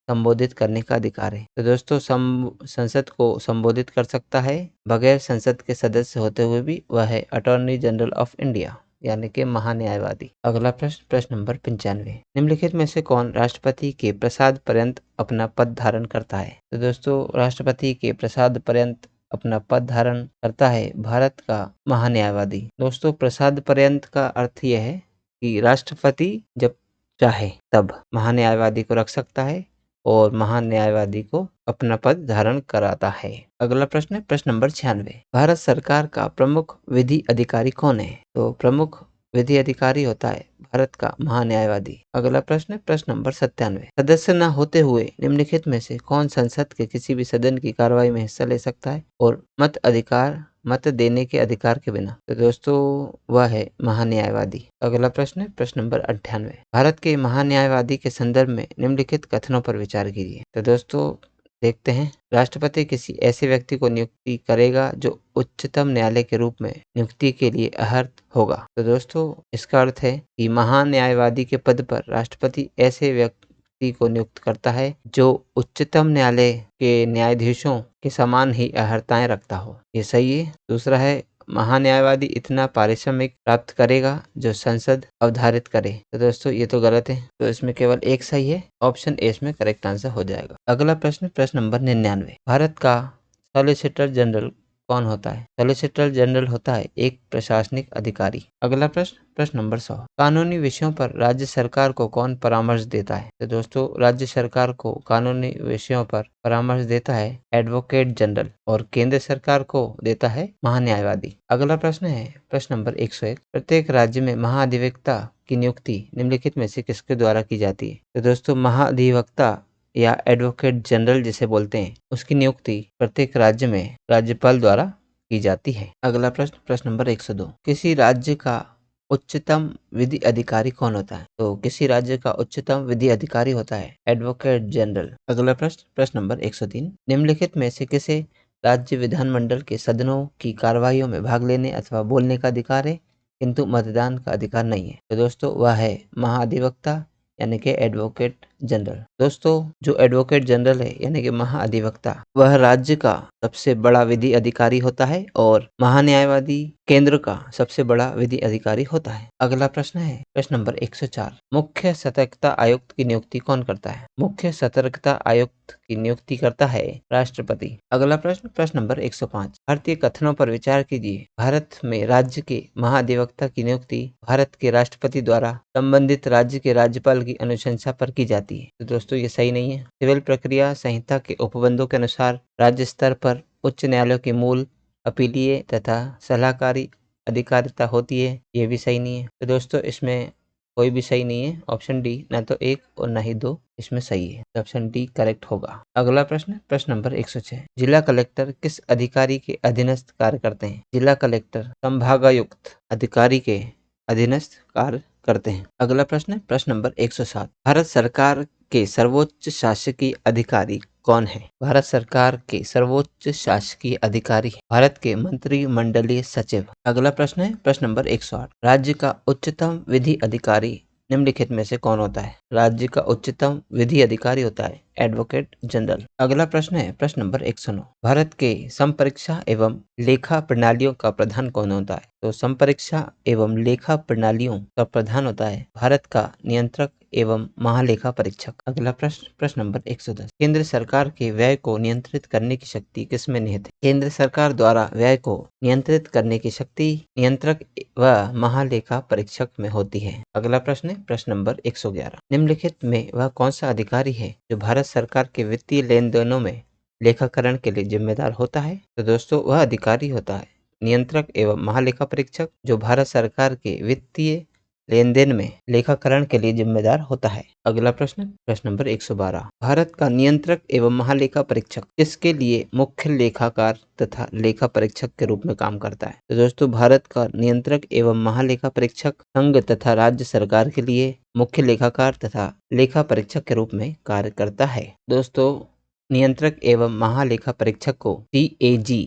Speaker 1: संबोधित करने का अधिकार है? तो दोस्तों, संसद को संबोधित कर सकता है बगैर संसद के सदस्य होते हुए भी, वह है अटॉर्नी जनरल ऑफ इंडिया यानी कि महान्यायवादी। अगला प्रश्न, प्रश्न नंबर 95। निम्नलिखित में से कौन राष्ट्रपति के प्रसाद पर्यंत अपना पद धारण करता है? तो दोस्तों, राष्ट्रपति के प्रसाद पर्यंत अपना पद धारण करता है भारत का महान्यायवादी। दोस्तों, प्रसाद पर्यंत का अर्थ यह है कि राष्ट्रपति जब चाहे तब महान्यायवादी को रख सकता है और महान्यायवादी को अपना पद धारण कराता है। अगला प्रश्न है प्रश्न नंबर 96। भारत सरकार का प्रमुख विधि अधिकारी कौन है? तो प्रमुख विधि अधिकारी होता है भारत का महान्यायवादी। अगला प्रश्न है प्रश्न नंबर 97। सदस्य न होते हुए निम्नलिखित में से कौन संसद के किसी भी सदन की कार्रवाई में हिस्सा ले सकता है और मत देने के अधिकार के बिना? तो दोस्तों, वह है महान्यायवादी। अगला प्रश्न है प्रश्न नंबर 98। भारत के महान्यायवादी के संदर्भ में निम्नलिखित कथनों पर विचार कीजिए। तो दोस्तों, देखते हैं। राष्ट्रपति किसी ऐसे व्यक्ति को नियुक्ति करेगा जो उच्चतम न्यायालय के रूप में नियुक्ति के लिए अर्ह होगा। तो दोस्तों, इसका अर्थ है कि महान्यायवादी के पद पर राष्ट्रपति ऐसे व्यक्ति को नियुक्त करता है जो उच्चतम न्यायालय के न्यायाधीशों के समान ही अर्हताएं रखता हो। ये सही है। दूसरा है, महान्यायवादी इतना पारिश्रमिक प्राप्त करेगा जो संसद अवधारित करे। तो दोस्तों, ये तो गलत है, तो इसमें केवल एक सही है, ऑप्शन ए इसमें करेक्ट आंसर हो जाएगा। अगला प्रश्न, प्रश्न नंबर 99। भारत का सॉलिसिटर जनरल कौन होता है? सॉलिसिटर जनरल होता है एक प्रशासनिक अधिकारी। अगला प्रश्न, प्रश्न नंबर 100। कानूनी विषयों पर राज्य सरकार को कौन परामर्श देता है? तो दोस्तों, राज्य सरकार को कानूनी विषयों पर परामर्श देता है एडवोकेट जनरल और केंद्र सरकार को देता है महान्यायवादी। अगला प्रश्न है प्रश्न नंबर 101। प्रत्येक राज्य में महाधिवक्ता की नियुक्ति निम्नलिखित में से किसके द्वारा की जाती है? तो दोस्तों, महाधिवक्ता या एडवोकेट जनरल जिसे बोलते हैं, उसकी नियुक्ति प्रत्येक राज्य में राज्यपाल द्वारा की जाती है। अगला प्रश्न, प्रश्न नंबर 102। किसी राज्य का उच्चतम विधि अधिकारी कौन होता है? तो किसी राज्य का उच्चतम विधि अधिकारी होता है एडवोकेट जनरल। अगला प्रश्न, प्रश्न नंबर 103। निम्नलिखित में से किसे राज्य विधानमंडल के सदनों की कार्रवाइयों में भाग लेने अथवा बोलने का अधिकार है किंतु मतदान का अधिकार नहीं है? तो दोस्तों, वह है महाधिवक्ता यानी कि एडवोकेट जनरल। दोस्तों, जो एडवोकेट जनरल है यानी कि महाअधिवक्ता, वह राज्य का सबसे बड़ा विधि अधिकारी होता है और महान्यायवादी केंद्र का सबसे बड़ा विधि अधिकारी होता है। अगला प्रश्न है प्रश्न नंबर 104। मुख्य सतर्कता आयुक्त की नियुक्ति कौन करता है? मुख्य सतर्कता आयुक्त की नियुक्ति करता है राष्ट्रपति। अगला प्रश्न, प्रश्न नंबर 105। भारतीय कथनों पर विचार कीजिए। भारत में राज्य के महाधिवक्ता की नियुक्ति भारत के राष्ट्रपति द्वारा संबंधित राज्य के राज्यपाल की अनुशंसा पर की जाती है। तो दोस्तों, ये सही नहीं है। सिविल प्रक्रिया संहिता के उपबंधों के अनुसार राज्य स्तर पर उच्च न्यायालयों की मूल अपीलीय तथा सलाहकारी अधिकारिता होती है। ये भी सही नहीं है। तो दोस्तों, इसमें कोई भी सही नहीं है। ऑप्शन डी ना तो 1 और ना ही 2 इसमें सही है। तो ऑप्शन डी करेक्ट होगा। अगला प्रश्न, प्रश्न नंबर 106। जिला कलेक्टर किस अधिकारी के अधीनस्थ कार्य करते हैं? जिला कलेक्टर संभागायुक्त अधिकारी के अधीनस्थ कार्य करते हैं। अगला प्रश्न है प्रश्न नंबर 107। भारत सरकार के सर्वोच्च शासकीय अधिकारी कौन है? भारत सरकार के सर्वोच्च शासकीय अधिकारी भारत के मंत्रिमंडलीय सचिव। अगला प्रश्न है प्रश्न नंबर 108। राज्य का उच्चतम विधि अधिकारी निम्नलिखित में से कौन होता है? राज्य का उच्चतम विधि अधिकारी होता है एडवोकेट जनरल। अगला प्रश्न है प्रश्न नंबर 109। भारत के संपरीक्षा एवं लेखा प्रणालियों का प्रधान कौन होता है? तो संपरीक्षा एवं लेखा प्रणालियों का प्रधान होता है भारत का नियंत्रक एवं महालेखा परीक्षक। अगला प्रश्न प्रश्न नंबर 110। केंद्र सरकार के व्यय को नियंत्रित करने की शक्ति किसमें निहित है? केंद्र सरकार द्वारा व्यय को नियंत्रित करने की शक्ति नियंत्रक व महालेखा परीक्षक में होती है। अगला प्रश्न है प्रश्न नंबर 111। निम्नलिखित में वह कौन सा अधिकारी है जो भारत सरकार के वित्तीय लेन देनों में लेखाकरण के लिए जिम्मेदार होता है? तो दोस्तों वह अधिकारी होता है नियंत्रक एवं महालेखा परीक्षक, जो भारत सरकार के वित्तीय लेन देन में लेखाकरण के लिए जिम्मेदार होता है। अगला प्रश्न प्रश्न नंबर 112। भारत का नियंत्रक एवं महालेखा परीक्षक किसके लिए मुख्य लेखाकार तथा लेखा परीक्षक के रूप में काम करता है? तो दोस्तों भारत का नियंत्रक एवं महालेखा परीक्षक संघ तथा राज्य सरकार के लिए मुख्य लेखाकार तथा लेखा परीक्षक के रूप में कार्य करता है। दोस्तों नियंत्रक एवं महालेखा परीक्षक को CAG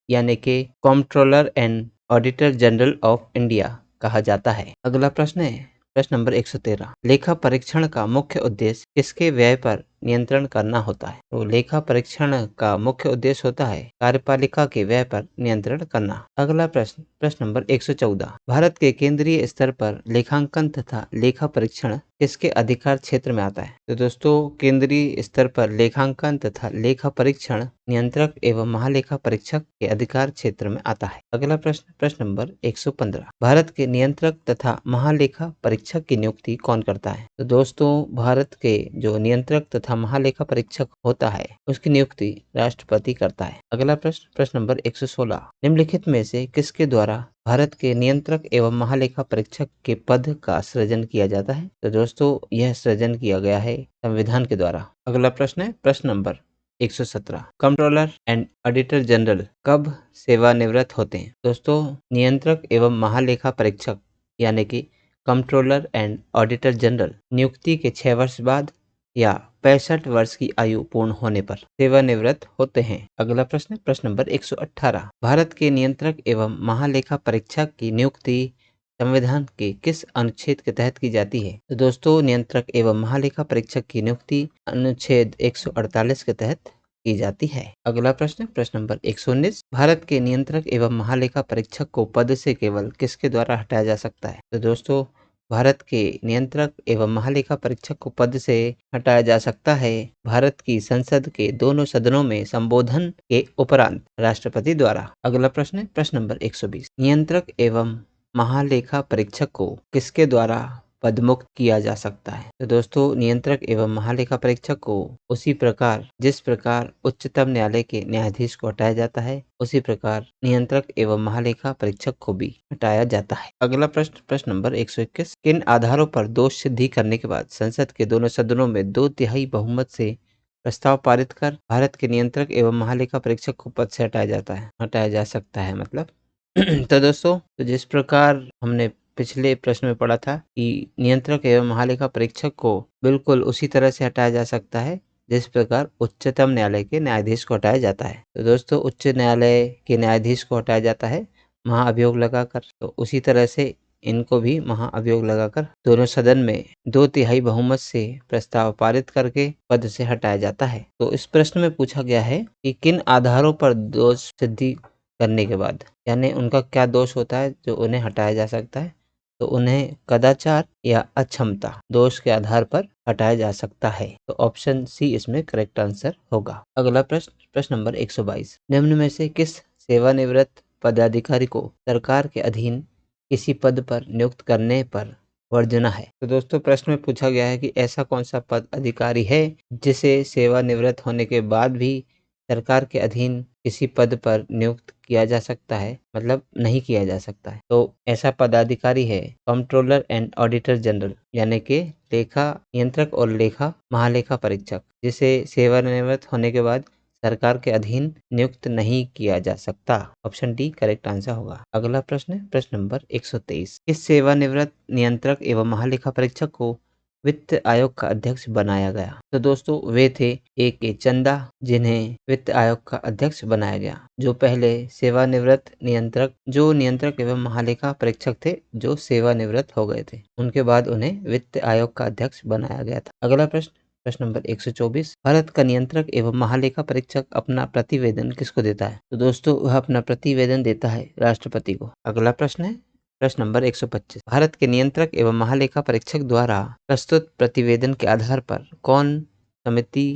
Speaker 1: यानी कि controller and auditor general of India कहा जाता है। अगला प्रश्न है प्रश्न नंबर 113। लेखा परीक्षण का मुख्य उद्देश्य किसके व्यय पर नियंत्रण करना होता है? तो लेखा परीक्षण का मुख्य उद्देश्य होता है कार्यपालिका के व्यय पर नियंत्रण करना। अगला प्रश्न प्रश्न नंबर 114। भारत के केंद्रीय स्तर पर लेखांकन तथा लेखा परीक्षण किसके अधिकार क्षेत्र में आता है? तो दोस्तों केंद्रीय स्तर पर लेखांकन तथा लेखा परीक्षण नियंत्रक एवं महालेखा परीक्षक के अधिकार क्षेत्र में आता है। अगला प्रश्न प्रश्न नंबर 115। भारत के नियंत्रक तथा महालेखा परीक्षक की नियुक्ति कौन करता है? तो दोस्तों भारत के जो नियंत्रक तथा महालेखा परीक्षक होता है उसकी नियुक्ति राष्ट्रपति करता है। अगला प्रश्न प्रश्न नंबर 116। निम्नलिखित में से किसके द्वारा भारत के नियंत्रक एवं महालेखा परीक्षक के पद का सृजन किया जाता है? तो दोस्तों यह सृजन किया गया है संविधान के द्वारा। अगला प्रश्न है प्रश्न number 117। Controller and auditor general कब सेवानिवृत्त होते हैं? दोस्तों नियंत्रक एवं महालेखा परीक्षक यानी कि कंट्रोलर एंड ऑडिटर जनरल नियुक्ति के 6 वर्ष बाद या 65 वर्ष की आयु पूर्ण होने पर सेवानिवृत्त होते हैं। अगला प्रश्न प्रश्न नंबर 118। भारत के नियंत्रक एवं महालेखा परीक्षक की नियुक्ति संविधान के किस अनुच्छेद के तहत की जाती है? तो दोस्तों नियंत्रक एवं महालेखा परीक्षक की नियुक्ति अनुच्छेद 148 के तहत की जाती है। अगला प्रश्न प्रश्न नंबर 119। भारत के नियंत्रक एवं महालेखा परीक्षक को पद से केवल किसके द्वारा हटाया जा सकता है? तो दोस्तों भारत के नियंत्रक एवं महालेखा परीक्षक को पद से हटाया जा सकता है भारत की संसद के दोनों सदनों में संबोधन के उपरांत राष्ट्रपति द्वारा। अगला प्रश्न प्रश्न नंबर 120। नियंत्रक एवं महालेखा परीक्षक को किसके द्वारा पदमुक्त किया जा सकता है? तो दोस्तों नियंत्रक एवं महालेखा परीक्षक को उसी प्रकार जिस प्रकार उच्चतम न्यायालय के न्यायाधीश को हटाया जाता है उसी प्रकार नियंत्रक एवं महालेखा परीक्षक को भी हटाया जाता है। अगला प्रश्न प्रश्न नंबर 121। किन आधारों पर दोष सिद्धि करने के बाद संसद के दोनों सदनों में 2/3 बहुमत से प्रस्ताव पारित कर भारत के नियंत्रक एवं महालेखा परीक्षक को पद से हटाया जा सकता है मतलब तो दोस्तों तो जिस प्रकार हमने पिछले प्रश्न में पढ़ा था कि नियंत्रक एवं महालेखा परीक्षक को बिल्कुल उसी तरह से हटाया जा सकता है जिस प्रकार उच्चतम न्यायालय के न्यायाधीश को हटाया जाता है। तो दोस्तों उच्च न्यायालय के न्यायाधीश को हटाया जाता है महाअभियोग लगाकर, तो उसी तरह से इनको भी महाअभियोग लगाकर दोनों सदन में 2/3 बहुमत से प्रस्ताव पारित करके पद से हटाया जाता है। तो इस प्रश्न में पूछा गया है कि किन आधारों पर दोष सिद्धि करने के बाद यानी उनका क्या दोष होता है जो उन्हें हटाया जा सकता है? तो उन्हें कदाचार या अक्षमता दोष के आधार पर हटाया जा सकता है। तो ऑप्शन सी इसमें करेक्ट आंसर होगा। अगला प्रश्न प्रश्न नंबर 122। निम्न में से किस सेवानिवृत्त पदाधिकारी को सरकार के अधीन किसी पद पर नियुक्त करने पर वर्जना है? तो दोस्तों प्रश्न में पूछा गया है कि ऐसा कौन सा पद अधिकारी है जिसे सेवानिवृत्त होने के बाद भी सरकार के अधीन किसी पद पर नियुक्त किया जा सकता है मतलब नहीं किया जा सकता है। तो ऐसा पदाधिकारी है कंट्रोलर एंड ऑडिटर जनरल यानी कि लेखा नियंत्रक और लेखा महालेखा परीक्षक, जिसे सेवानिवृत्त होने के बाद सरकार के अधीन नियुक्त नहीं किया जा सकता। ऑप्शन डी करेक्ट आंसर होगा। अगला प्रश्न है प्रश्न नंबर 123। किस सेवानिवृत्त नियंत्रक एवं महालेखा परीक्षक को वित्त आयोग का अध्यक्ष बनाया गया? तो दोस्तों वे थे ए के चंदा, जिन्हें वित्त आयोग का अध्यक्ष बनाया गया। जो पहले सेवानिवृत्त नियंत्रक एवं महालेखा परीक्षक थे, जो सेवानिवृत्त हो गए थे, उनके बाद उन्हें वित्त आयोग का अध्यक्ष बनाया गया था। अगला प्रश्न नंबर 124। भारत का नियंत्रक एवं महालेखा परीक्षक अपना प्रतिवेदन किसको देता है? तो दोस्तों वह अपना प्रतिवेदन देता है राष्ट्रपति को। अगला प्रश्न है प्रश्न नंबर 125। भारत के नियंत्रक एवं महालेखा परीक्षक द्वारा प्रस्तुत प्रतिवेदन के आधार पर कौन समिति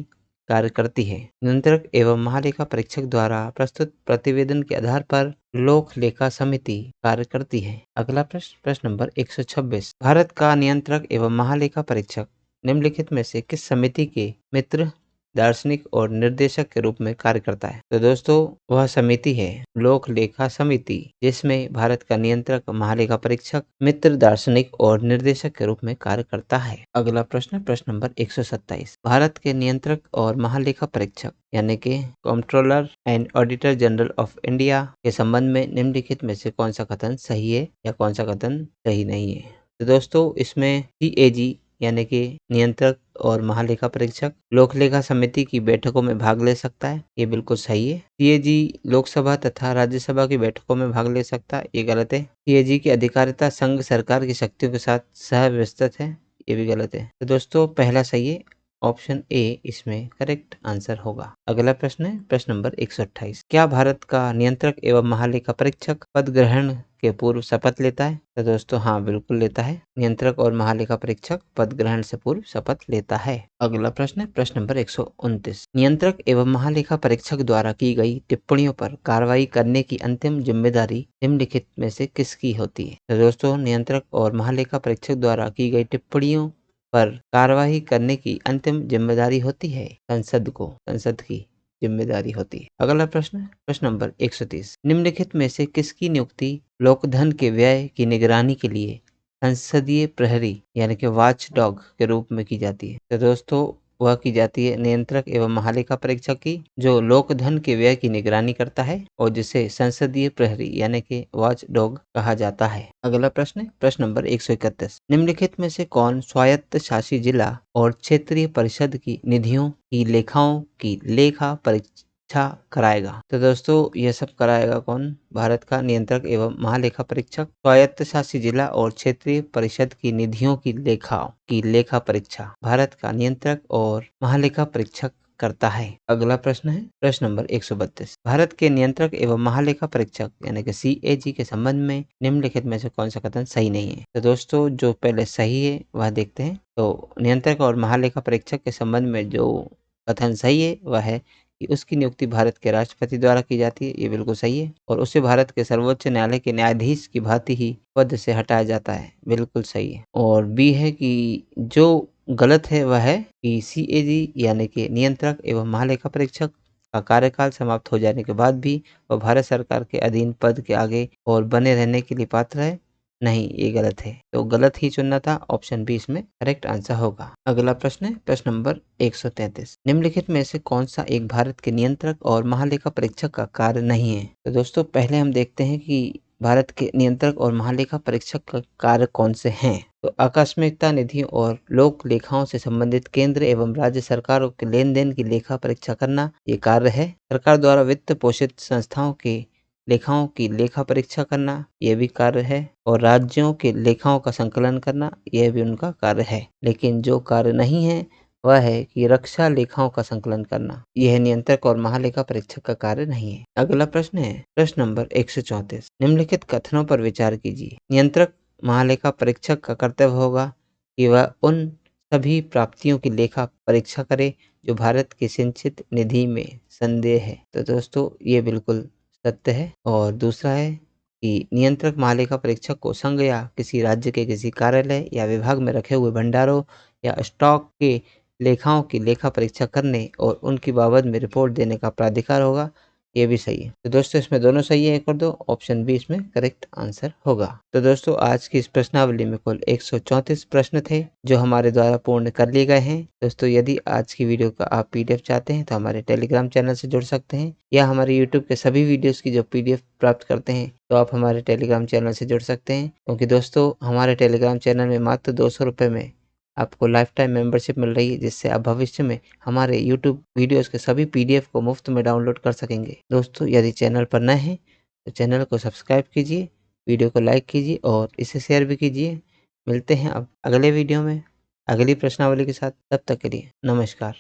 Speaker 1: कार्य करती है? नियंत्रक एवं महालेखा परीक्षक द्वारा प्रस्तुत प्रतिवेदन के आधार पर लोक लेखा समिति कार्य करती है। अगला प्रश्न नंबर 126। भारत का नियंत्रक एवं महालेखा परीक्षक निम्नलिखित में से किस समिति के मित्र, दार्शनिक और निर्देशक के रूप में कार्य करता है? तो दोस्तों वह समिति है लोक लेखा समिति, जिसमें भारत का नियंत्रक, महालेखा परीक्षक मित्र, दार्शनिक और निर्देशक के रूप में कार्य करता है। अगला प्रश्न नंबर 127। भारत के नियंत्रक और महालेखा परीक्षक यानी कि controller and auditor general of India के संबंध में निम्नलिखित में से कौन सा कथन सही है या कौन सा कथन सही नहीं है? तो दोस्तों इसमें CAG यानी कि नियंत्रक और महालेखा परीक्षक लोकलेखा समिति की बैठकों में भाग ले सकता है, ये बिल्कुल सही है। CAG लोकसभा तथा राज्यसभा की बैठकों में भाग ले सकता है, ये गलत है। CAG की अधिकारिता संघ सरकार की शक्तियों के साथ सहव्यवस्थित है, ये भी गलत है। तो दोस्तों पहला सही है, ऑप्शन ए इसमें करेक्ट आंसर होगा। अगला प्रश्न है प्रश्न नंबर 128। क्या भारत का नियंत्रक एवं महालेखा परीक्षक पद ग्रहण के पूर्व शपथ लेता है? तो दोस्तों हाँ बिल्कुल लेता है। नियंत्रक और महालेखा परीक्षक पद ग्रहण से पूर्व शपथ लेता है। अगला प्रश्न है प्रश्न नंबर 129। नियंत्रक एवं महालेखा परीक्षक द्वारा की गई टिप्पणियों पर कार्रवाई करने की अंतिम जिम्मेदारी निम्नलिखित में से किसकी होती है? तो दोस्तों नियंत्रक और महालेखा परीक्षक द्वारा की गई टिप्पणियों पर कार्रवाई करने की अंतिम जिम्मेदारी होती है संसद की जिम्मेदारी होती है। अगला प्रश्न नंबर 130। निम्नलिखित में से किसकी नियुक्ति लोकधन के व्यय की निगरानी के लिए संसदीय प्रहरी यानी कि वॉच डॉग के रूप में की जाती है? तो दोस्तों वह की जाती है नियंत्रक एवं महालेखा परीक्षक की, जो लोकधन के व्यय की निगरानी करता है और जिसे संसदीय प्रहरी यानी कि वॉच डॉग कहा जाता है। अगला प्रश्न नंबर 131। निम्नलिखित में से कौन स्वायत्त शासी जिला और क्षेत्रीय परिषद की निधियों की लेखाओं की लेखा परीक्षा कराएगा? तो दोस्तों यह सब कराएगा कौन? भारत का नियंत्रक एवं महालेखा परीक्षक स्वायत्त शासी जिला और क्षेत्रीय परिषद की निधियों की लेखा परीक्षा भारत का नियंत्रक और महालेखा परीक्षक करता है। अगला प्रश्न है प्रश्न नंबर 132। भारत के नियंत्रक एवं महालेखा परीक्षक यानी कि CAG के संबंध में निम्नलिखित में से कौन सा कथन सही नहीं है? तो दोस्तों जो पहले सही है वह देखते हैं। तो नियंत्रक और महालेखा परीक्षक के संबंध में जो कथन सही है वह है कि उसकी नियुक्ति भारत के राष्ट्रपति द्वारा की जाती है, ये बिल्कुल सही है। और उसे भारत के सर्वोच्च न्यायालय के न्यायाधीश की भांति ही पद से हटाया जाता है, बिल्कुल सही है। और बी है कि जो गलत है वह है कि CAG यानी कि नियंत्रक एवं महालेखा परीक्षक का कार्यकाल समाप्त हो जाने के बाद भी वह भारत सरकार के अधीन पद के आगे और बने रहने के लिए पात्र है नहीं, ये गलत है। तो गलत ही चुनना था, ऑप्शन बी इसमें करेक्ट आंसर होगा। अगला प्रश्न है प्रश्न नंबर 133। निम्नलिखित में से कौन सा एक भारत के नियंत्रक और महालेखा परीक्षक का कार्य नहीं है? तो दोस्तों पहले हम देखते हैं कि भारत के नियंत्रक और महालेखा परीक्षक का कार्य कौन से हैं। तो आकस्मिकता निधि और लोक लेखाओं से संबंधित केंद्र एवं राज्य सरकारों के लेन देन की लेखा परीक्षा करना ये कार्य है। सरकार द्वारा वित्त पोषित संस्थाओं के लेखाओं की लेखा परीक्षा करना यह भी कार्य है। और राज्यों के लेखाओं का संकलन करना यह भी उनका कार्य है। लेकिन जो कार्य नहीं है वह है कि रक्षा लेखाओं का संकलन करना, यह नियंत्रक और महालेखा परीक्षक का कार्य नहीं है। अगला प्रश्न है प्रश्न नंबर 134। निम्नलिखित कथनों पर विचार कीजिए। नियंत्रक महालेखा परीक्षक का कर्तव्य होगा कि वह उन सभी प्राप्तियों की लेखा परीक्षा करे जो भारत की संचित निधि में संदेह है। तो दोस्तों ये बिल्कुल सत्य है। और दूसरा है कि नियंत्रक महालेखा परीक्षक को संघ या किसी राज्य के किसी कार्यालय या विभाग में रखे हुए भंडारों या स्टॉक के लेखाओं की लेखा परीक्षा करने और उनकी बाबत में रिपोर्ट देने का प्राधिकार होगा। ये भी सही है। तो दोस्तों इसमें दोनों सही है 1 और 2, ऑप्शन बी इसमें करेक्ट आंसर होगा। तो दोस्तों आज की इस प्रश्नावली में कुल 134 प्रश्न थे जो हमारे द्वारा पूर्ण कर लिए गए हैं। दोस्तों यदि आज की वीडियो का आप पीडीएफ चाहते हैं तो हमारे टेलीग्राम चैनल से जुड़ सकते हैं, या हमारे यूट्यूब के सभी वीडियोस की जो पीडीएफ प्राप्त करते हैं तो आप हमारे टेलीग्राम चैनल से जुड़ सकते हैं, क्योंकि दोस्तों हमारे टेलीग्राम चैनल में मात्र 200 रुपये में आपको लाइफ टाइम मेंबरशिप मिल रही है, जिससे आप भविष्य में हमारे यूट्यूब वीडियोस के सभी पीडीएफ को मुफ्त में डाउनलोड कर सकेंगे। दोस्तों यदि चैनल पर नए हैं तो चैनल को सब्सक्राइब कीजिए, वीडियो को लाइक कीजिए और इसे शेयर भी कीजिए। मिलते हैं अब अगले वीडियो में अगली प्रश्नावली के साथ, तब तक के लिए नमस्कार।